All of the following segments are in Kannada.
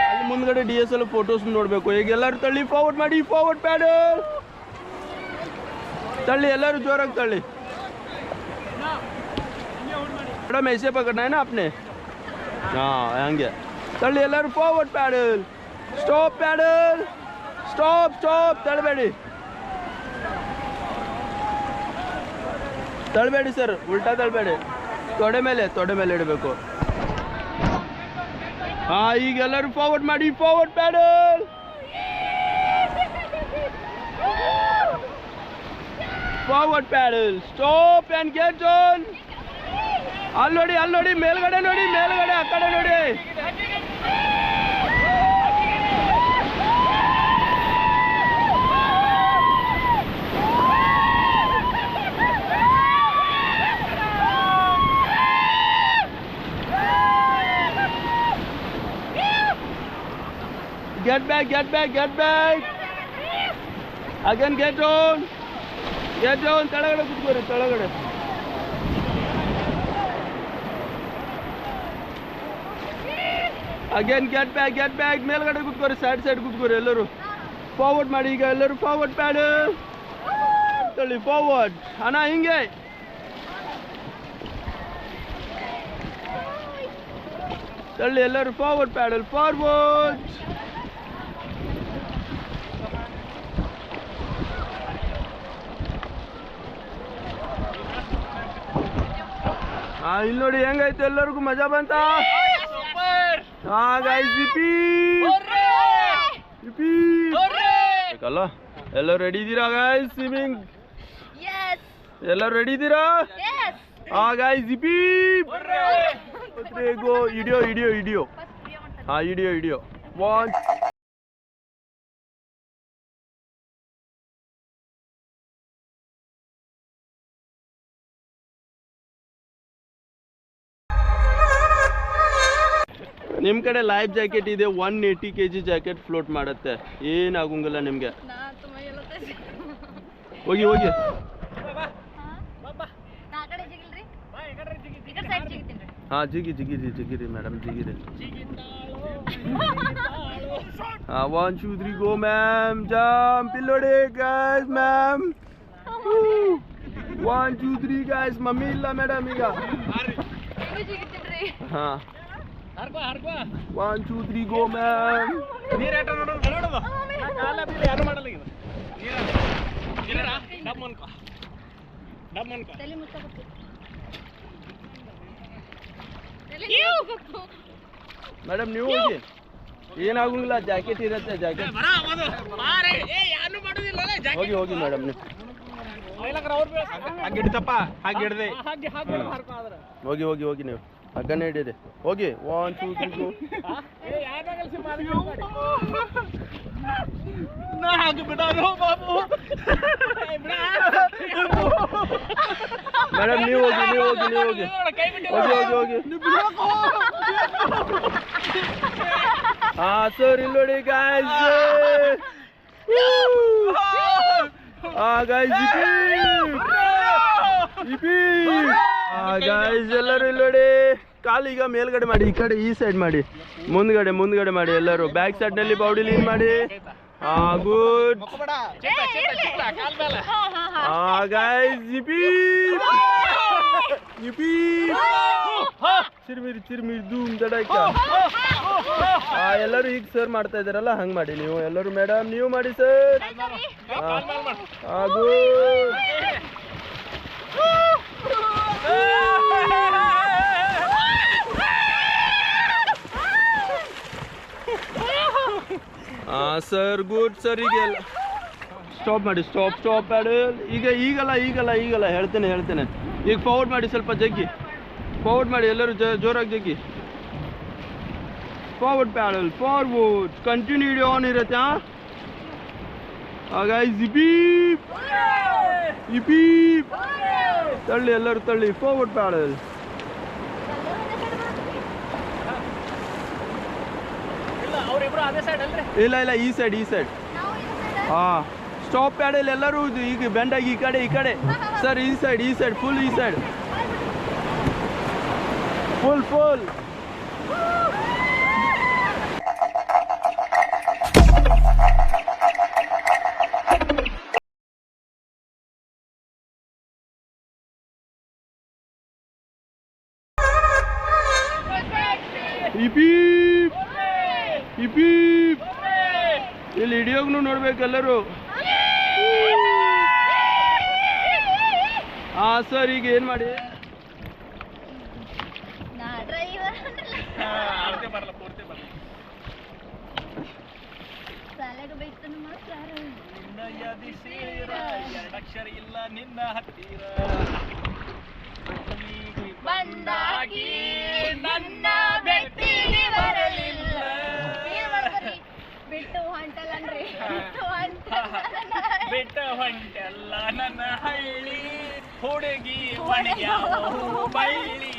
ಅಲ್ಲಿ ಮುಂದ್ಗಡೆ DSL ಫೋಟೋಸ್ ನೋಡ್ಬೇಕು. ಈಗ ಎಲ್ಲರೂ ತಳ್ಳಿ, ಫಾರ್ವರ್ಡ್ ಮಾಡಿ, ಫಾರ್ವರ್ಡ್ ಪ್ಯಾಡಲ್ तल्ली ಎಲ್ಲರೂ ಜೋರಾಗಿ तल्ली मैडम ऐसे पकड़ना है ना आपने. हाँ हंगे तल्ली ಎಲ್ಲರೂ forward pedal stop pedal stop stop ತಳ್ಳಬೇಡಿ ಸರ್, ಉಲ್ಟಾ ತಳ್ಳಬೇಡಿ, ತೊಡೆ ಮೇಲೆ ಇಡಬೇಕು. ಹಾಂ ಈಗ ಎಲ್ಲರೂ ಫಾರ್ವರ್ಡ್ ಮಾಡಿ, forward paddle forward paddle stop and get on. ಅಲ್ಲಿ ನೋಡಿ ಮೇಲ್ಗಡೆ ನೋಡಿ, ಮೇಲ್ಗಡೆ ಆ ಕಡೆ ನೋಡಿ. Get back. Again get down. ತಳಗಡೆ ಕೂತ್ಕೋರಿ, ತಳಗಡೆ. Again get back. ಮೇಲ್ಗಡೆ ಕೂತ್ಕೋರಿ, ಸೈಡ್ ಕೂತ್ಕೋರಿ ಎಲ್ಲರೂ. ಫಾರ್ವರ್ಡ್ ಮಾಡಿ ಈಗ ಎಲ್ಲರೂ, ಫಾರ್ವರ್ಡ್ ಪ್ಯಾಡಲ್ ತಳ್ಳಿ, ಫಾರ್ವರ್ಡ್ ಅಣ್ಣ ಹಿಂಗೆ. ತಳ್ಳಿ ಎಲ್ಲರೂ, ಫಾರ್ವರ್ಡ್ ಪ್ಯಾಡಲ್ ಫಾರ್ವರ್ಡ್. ಇಲ್ಲಿ ನೋಡಿ ಹೆಂಗೈತೆ, ಎಲ್ಲರಿಗೂ ಮಜಾ ಬಂತ. ಅಲ್ಲ ಎಲ್ಲರೂ ರೆಡಿ ಇದ್ದೀರಾ ಗಾಯ್ಸ್? ಸ್ವಿಮ್ಮಿಂಗ್ ಎಲ್ಲರೂ ರೆಡಿ ಇದ್ದೀರಾ? ಗಾಯ್ಸ್ ಗೋ. ಇಡಿಯೋ ಹಾಂ ಇಡಿಯೋ 1 ನಿಮ್ಮ ಕಡೆ ಲೈಫ್ ಜಾಕೆಟ್ ಇದೆ, 180 kg ಜಾಕೆಟ್ ಫ್ಲೋಟ್ ಮಾಡುತ್ತೆ, ಏನಾಗಂಗಿಲ್ಲ ನಿಮಗೆ. ಹೋಗಿ ಹಾಂ ಜಿಗಿರಿ ಮೇಡಮ್, ಜಿಗಿರಿ. ಹಾಂ 1 2 3 ಗೋ ಮ್ಯಾಮ್, ಜಂಪ್. ಇಲ್ಲಿ ನೋಡಿ ಗಾಯ್ಸ್, ಮ್ಯಾಮ್ 1 2 3 ಗಾಯ್ಸ್. ಮಮ್ಮಿ ಇಲ್ಲ ಮೇಡಮ್ ಈಗ. ಹಾಂ 1 2 3 ಗೋ ಮ್ಯಾಮ್. ಮೇಡಮ್ ನೀವು ಹೋಗಿ, ಏನಾಗಂಗಿಲ್ಲ, ಜಾಕೆಟ್ ಇರುತ್ತೆ, ಜಾಕೆಟ್. ಹೋಗಿ ಮೇಡಮ್ ನೀವು ಹೋಗಿ ನೀವು ಹಗ್ಗನೇ ಹಿಡಿದೆ. ಹೋಗಿ 1 2 3 ಗೋ. ಮೇಡಮ್ ನೀವು ಹೋಗಿ. ಹಾಂ ಸರ್ ಇಲ್ಲಿ ನೋಡಿ ಗಾಯ್ಸ್. ಗಾಯ್ಸ್ ಎಲ್ಲರೂ ಇಲ್ಲಿ ನೋಡಿ, ಕಾಲೀಗ ಮೇಲ್ಗಡೆ ಮಾಡಿ, ಈ ಕಡೆ ಈ ಸೈಡ್ ಮಾಡಿ, ಮುಂದ್ಗಡೆ ಮಾಡಿ ಎಲ್ಲರೂ. ಬ್ಯಾಕ್ ಸೈಡ್ ನಲ್ಲಿ ಬಾಡಿ ಲೀನ್ ಮಾಡಿ. ಗುಡ್. ಗಾಯ್ಸ್ ಚಿರ್ಮಿರ್ ಧೂಮ್ ದಡಾಯ್ಕ. ಎಲ್ಲರೂ ಈಗ ಸರ್ ಮಾಡ್ತಾ ಇದ್ದಾರಲ್ಲ, ಹಂಗೆ ಮಾಡಿ ನೀವು ಎಲ್ಲರೂ. ಮೇಡಮ್ ನೀವು ಮಾಡಿ sir. Good. Sir good sir. ಈಗ ಸ್ಟಾಪ್ ಮಾಡಿ, ಸ್ಟಾಪ್ ಪ್ಯಾಡಲ್. ಈಗಲ್ಲ ಹೇಳ್ತೇನೆ. ಈಗ ಫಾರ್ವರ್ಡ್ ಮಾಡಿ, ಸ್ವಲ್ಪ ಜಗ್ಗಿ ಫಾರ್ವರ್ಡ್ ಮಾಡಿ, ಎಲ್ಲರೂ ಜೋರಾಗಿ ಜಗ್ಗಿ. Forward paddle forward, continue on ಇರುತ್ತೆ. ತಳ್ಳಿ ಎಲ್ಲರೂ ತಳ್ಳಿ, ಫಾರ್ವರ್ಡ್ ಪ್ಯಾಡಲ್. ಇಲ್ಲ ಈ ಸೈಡ್. ಹಾಂ ಸ್ಟಾಪ್ ಪ್ಯಾಡಲ್ ಎಲ್ಲರೂ ಈಗ ಬೆಂಡಾಗಿ ಈ ಕಡೆ ಸರ್. ಈ ಸೈಡ್ ಫುಲ್ ಈ side. full full. Beep beep beep. ಇಲ್ಲಿ ಹಿಡಿಯೋಗ್ನು ನೋಡ್ಬೇಕು ಎಲ್ಲರೂ. ಸರ್ ಈಗ ಏನ್ ಮಾಡಿ ಎರಡಕ್ಷರ ಇಲ್ಲ ನಿನ್ನ ಹತ್ತಿರ ಬಂದಾಗಿ ನನ್ನ ಬೆಟ್ಟಿಗೆ ಬರಲಿಲ್ಲ ಬಿಟ್ಟು ಹೊಂಟಲ್ಲನ್ರಿ ಬಿಟ್ಟು ಹೊಂಟಲ್ಲ ನನ್ನ ಹಳ್ಳಿ ಹುಡುಗಿ ಬಳ್ಳಿ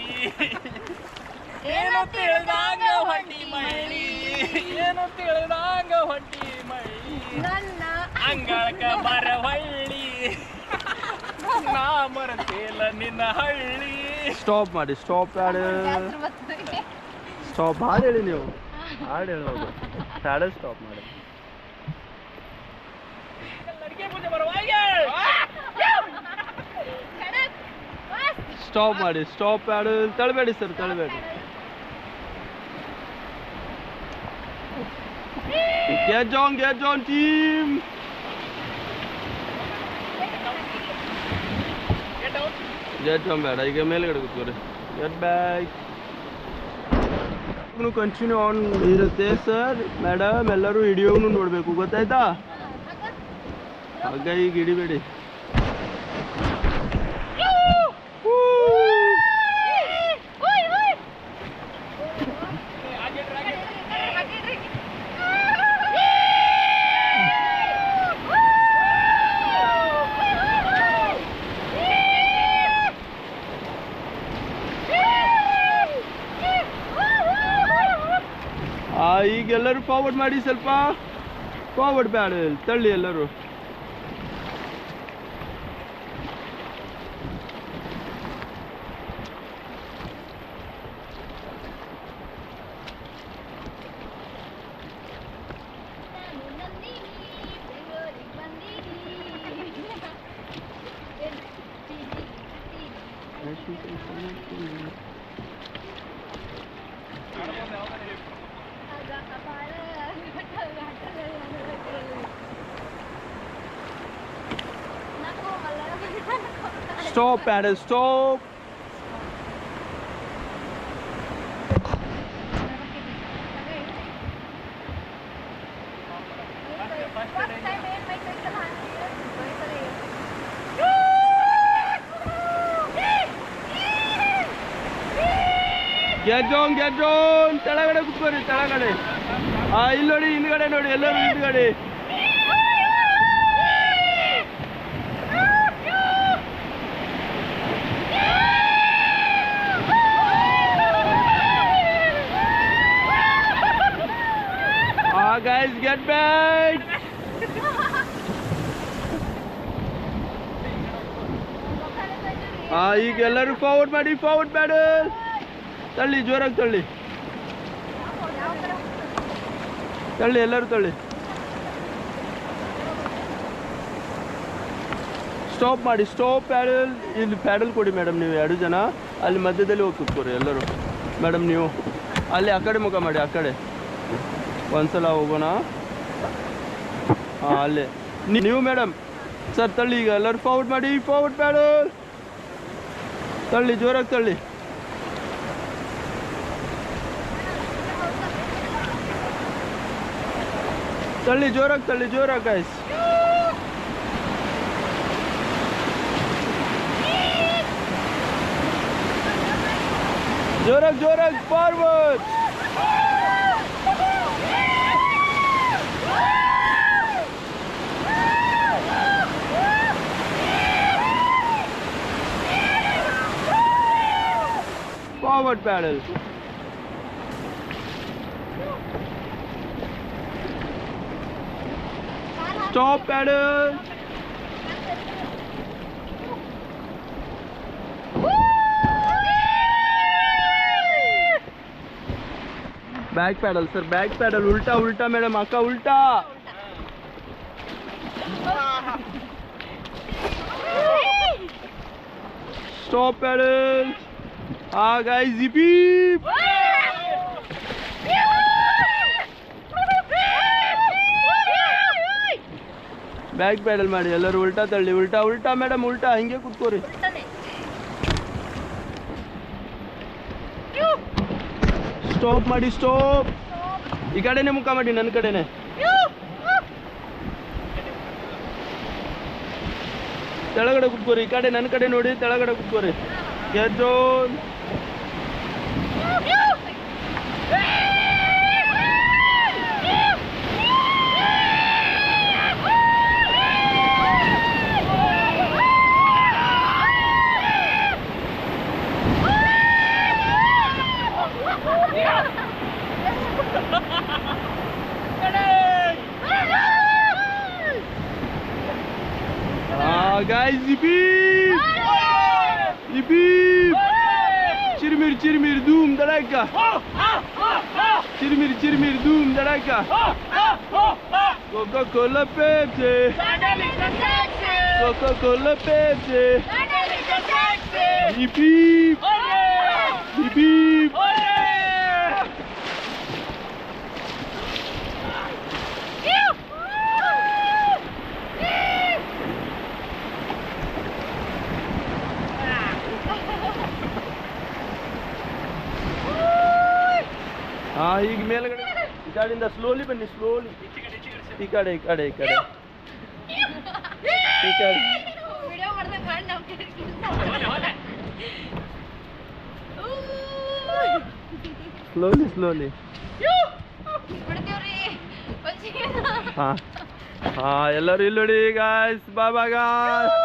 ಏನು ತಿಳಿದಂಗ ಹೊಂಟಿ ಮಳ್ಳಿ ಏನು ತಿಳಿದಂಗ ಹೊಂಟಿ ಮಳ್ಳಿ ನನ್ನ ಅಂಗಳಕ ಬರವಳ್ಳಿ ನಾ ಮರತಿಲ್ಲ ನಿನ್ನ ಹಳ್ಳಿ. ಸ್ಟಾಪ್ ಮಾಡಿ ಸ್ಟಾಪ್ ಹಾಡು ಸ್ಟಾಪ್ ಹಾಡು ಹೇಳಿ ನೀವು ಹಾಡು ಹೇಳೋದು ಹಾಡು ಸ್ಟಾಪ್ ಮಾಡಿ ಸ್ಟಾಪ್ ಮಾಡಿ ಸ್ಟಾಪ್ ಹಾಡು ತಳಬೇಡಿ ಸರ್ ತಳಬೇಡಿ. Get on team. Get on ಬೇಡ ಈಗ ಮೇಲ್ಗಡೆ ಕೂತ್ಕೋರಿ. Get back. ಕಂಟಿನ್ಯೂ ಆನ್ ಇರುತ್ತೆ ಸರ್. ಮೇಡಮ್ ಎಲ್ಲರೂ ಹಿಡಿಯೋನು ನೋಡಬೇಕು ಗೊತ್ತಾಯ್ತಾ? ಆಗ ಈಗ ಹಿಡಿಬೇಡಿ. ಈಗ ಎಲ್ಲರೂ ಫಾರ್ವರ್ಡ್ ಮಾಡಿ ಸ್ವಲ್ಪ ಫಾರ್ವರ್ಡ್ ಬ್ಯಾಡ ತಳ್ಳಿ ಎಲ್ಲರೂ. Stop, paddle, stop. Get down. ತೆಳಗಡೆ ಕೂತ್ಕೋರಿ ತೆಳಗಡೆ. ಇಲ್ಲಿ ನೋಡಿ ಹಿಂದ್ಗಡೆ ನೋಡಿ ಎಲ್ಲರೂ ಹಿಂದ್ಗಡೆ. Guys, get back. ಈಗ ಎಲ್ಲರೂ ಫಾರ್ವರ್ಡ್ ಮಾಡಿ ಫಾರ್ವರ್ಡ್ ಪ್ಯಾಡಲ್ ತಳ್ಳಿ ಜೋರಾಗಿ ತಳ್ಳಿ ತಳ್ಳಿ ಎಲ್ಲರೂ ತಳ್ಳಿ. ಸ್ಟಾಪ್ ಮಾಡಿ ಸ್ಟಾಪ್ ಪ್ಯಾಡಲ್. ಇಲ್ಲಿ ಪ್ಯಾಡಲ್ ಕೊಡಿ ಮೇಡಮ್ ನೀವು 2 ಜನ ಅಲ್ಲಿ ಮಧ್ಯದಲ್ಲಿ ಹೋಗಿ ಕೂತ್ಕೋರಿ ಎಲ್ಲರೂ. ಮೇಡಮ್ ನೀವು ಅಲ್ಲಿ ಆ ಕಡೆ ಮುಖ ಮಾಡಿ ಆ ಕಡೆ ಒಂದ್ಸಲ ಹೋಗೋಣ. ಅಲ್ಲೇ ನೀವು ಮೇಡಮ್ ಸರ್ ತಳ್ಳಿ ಈಗ ಎಲ್ಲರೂ ಫಾರ್ವರ್ಡ್ ಮಾಡಿ ಫಾರ್ವರ್ಡ್ ಪ್ಯಾಡಲ್ ತಳ್ಳಿ ಜೋರಾಗಿ ತಳ್ಳಿ. ತಳ್ಳಿ ಜೋರಾಗಿ ಗೈಸ್. ಜೋರಾಗಿ forward. Forward paddle. Stop paddle. Back paddle sir, back paddle. उल्टा उल्टा मैडम, अक्का उल्टा. Stop paddle. हाँ गाइस, जिपी. ಬ್ಯಾಕ್ ಪ್ಯಾಡಲ್ ಮಾಡಿ ಎಲ್ಲರೂ. ಉಲ್ಟಾ ತಳ್ಳಿ, ಉಲ್ಟಾ ಉಲ್ಟಾ ಮೇಡಮ್, ಉಲ್ಟಾ. ಹಿಂಗೆ ಕುತ್ಕೋರಿ. ಸ್ಟಾಪ್ ಮಾಡಿ, ಸ್ಟಾಪ್. ಈ ಕಡೆನೆ ಮುಖ ಮಾಡಿ, ನನ್ನ ಕಡೆನೆ. ತೆಳಗಡೆ ಕುತ್ಕೋರಿ. ಈ ಕಡೆ ನನ್ನ ಕಡೆ ನೋಡಿ, ತೆಳಗಡೆ ಕುತ್ಕೋರಿ. ಗೆದ್ದು. Guys, yippee! Yippee! Chirmir, chirmir, doom, dadaka. Chirmir, chirmir, doom, dadaka. Coca-Cola, Pepsi. Coca-Cola, Pepsi. Yippee! Yippee! हाँ ಈಗ ಮೇಲ್ಗಡೆ ಈ ಕಡೆಯಿಂದ ಸ್ಲೋಲಿ ಬನ್ನಿ, ಸ್ಲೋಲಿ. ಈ ಕಡೆ ಈ ಕಡೆ ಈ ಕಡೆ ಈ ಕಡೆ. Slowly slowly. ಹಾ ಹಾ ಎಲ್ಲರೂ ಇಲ್ಲಿ ನೋಡಿ ಗಾಯ್ಸ್. ಬಾಯ್ ಬಾಯ್ ಗಾಯ್ಸ್.